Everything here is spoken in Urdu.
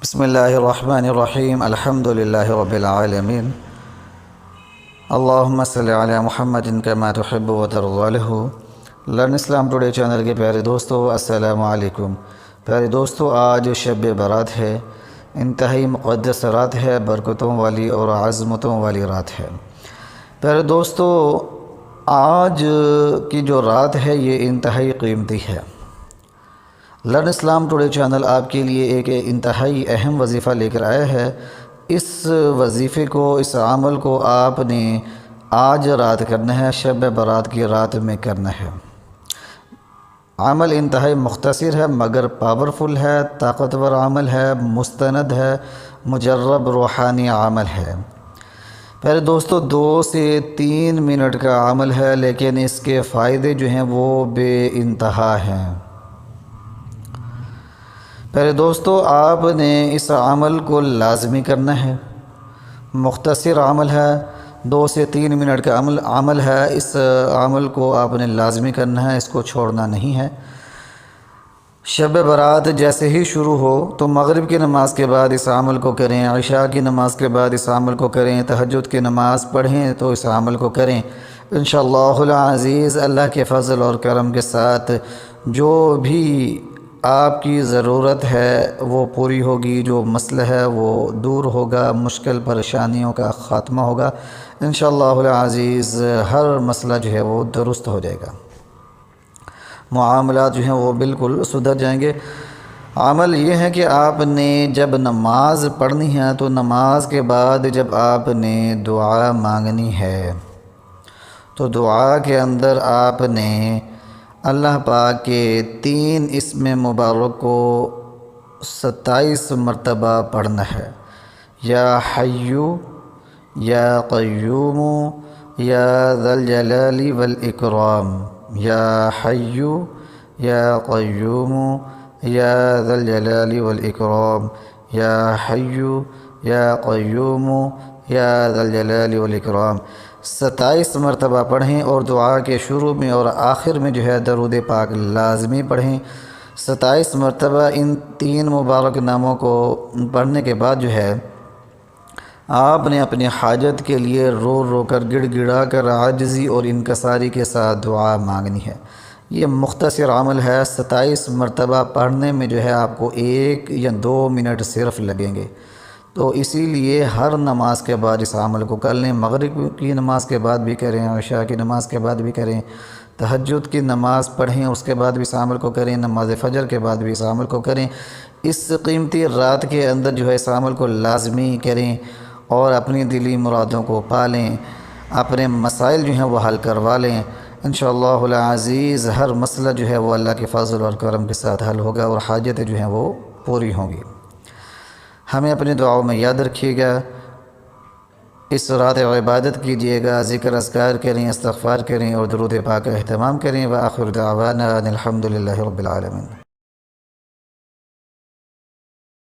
بسم اللہ الرحمن الرحیم الحمد للہ رب العالمین اللہم صلی علی محمد کما تحب و ترضی عنہ۔ لرن اسلام ٹوڈے چینل کے پیارے دوستو السلام علیکم۔ پیارے دوستو، آج شب برات ہے، انتہائی مقدس رات ہے، برکتوں والی اور عظمتوں والی رات ہے۔ پیارے دوستو، آج کی جو رات ہے یہ انتہائی قیمتی ہے۔ لرن اسلام ٹوڈے چینل آپ کے لیے ایک انتہائی اہم وظیفہ لے کر آیا ہے۔ اس وظیفے کو، اس عمل کو آپ نے آج رات کرنا ہے، شب برات کی رات میں کرنا ہے۔ عمل انتہائی مختصر ہے مگر پاورفل ہے، طاقتور عمل ہے، مستند ہے، مجرب روحانی عمل ہے۔ پہلے دوستو، 2 سے 3 منٹ کا عمل ہے لیکن اس کے فائدے جو ہیں وہ بے انتہا ہیں۔ پہلے دوستو، آپ نے اس عمل کو لازمی کرنا ہے۔ مختصر عمل ہے، 2 سے 3 منٹ کا عمل ہے، اس عمل کو آپ نے لازمی کرنا ہے، اس کو چھوڑنا نہیں ہے۔ شب برات جیسے ہی شروع ہو تو مغرب کی نماز کے بعد اس عمل کو کریں، عشاء کی نماز کے بعد اس عمل کو کریں، تہجد کی نماز پڑھیں تو اس عمل کو کریں۔ انشاءاللہ العزیز اللہ کے فضل اور کرم کے ساتھ جو بھی آپ کی ضرورت ہے وہ پوری ہوگی، جو مسئلہ ہے وہ دور ہوگا، مشکل پریشانیوں کا خاتمہ ہوگا۔ انشاءاللہ العزیز ہر مسئلہ جو ہے وہ درست ہو جائے گا، معاملات جو ہیں وہ بالکل سدھر جائیں گے۔ عمل یہ ہے کہ آپ نے جب نماز پڑھنی ہے تو نماز کے بعد جب آپ نے دعا مانگنی ہے تو دعا کے اندر آپ نے اللہ پاک کے 3 اسم مبارک کو 27 مرتبہ پڑھنا ہے۔ یا حیو، یا قیوم، یا ذا الجلال والاکرام، یا حیو، یا قیوم، یا ذا الجلال والاکرام، یا حیو، یا قیوم، یا ذا الجلال والاکرام 27 مرتبہ پڑھیں، اور دعا کے شروع میں اور آخر میں جو ہے درود پاک لازمی پڑھیں۔ 27 مرتبہ ان 3 مبارک ناموں کو پڑھنے کے بعد جو ہے آپ نے اپنی حاجت کے لیے رو رو کر، گڑ گڑا کر، عاجزی اور انکساری کے ساتھ دعا مانگنی ہے۔ یہ مختصر عمل ہے، 27 مرتبہ پڑھنے میں جو ہے آپ کو 1 یا 2 منٹ صرف لگیں گے۔ تو اسی لیے ہر نماز کے بعد اس عمل کو کر لیں، مغرب کی نماز کے بعد بھی کریں، عشاء کی نماز کے بعد بھی کریں، تہجد کی نماز پڑھیں اس کے بعد بھی اس عمل کو کریں، نماز فجر کے بعد بھی اس عمل کو کریں۔ اس قیمتی رات کے اندر جو ہے اس عمل کو لازمی کریں اور اپنی دلی مرادوں کو پالیں، اپنے مسائل جو ہیں وہ حل کروا لیں۔ انشاءاللہ العزیز ہر مسئلہ جو ہے وہ اللہ کے فضل اور کرم کے ساتھ حل ہوگا اور حاجتیں جو ہیں وہ پوری ہوں گی۔ ہمیں اپنی دعاؤں میں یاد رکھیے گا، اس رات عبادت کیجیے گا، ذکر اذکار کریں، استغفار کریں اور درود پاک کا اہتمام کریں۔ وآخر دعوانا ان الحمد للہ رب العالمین۔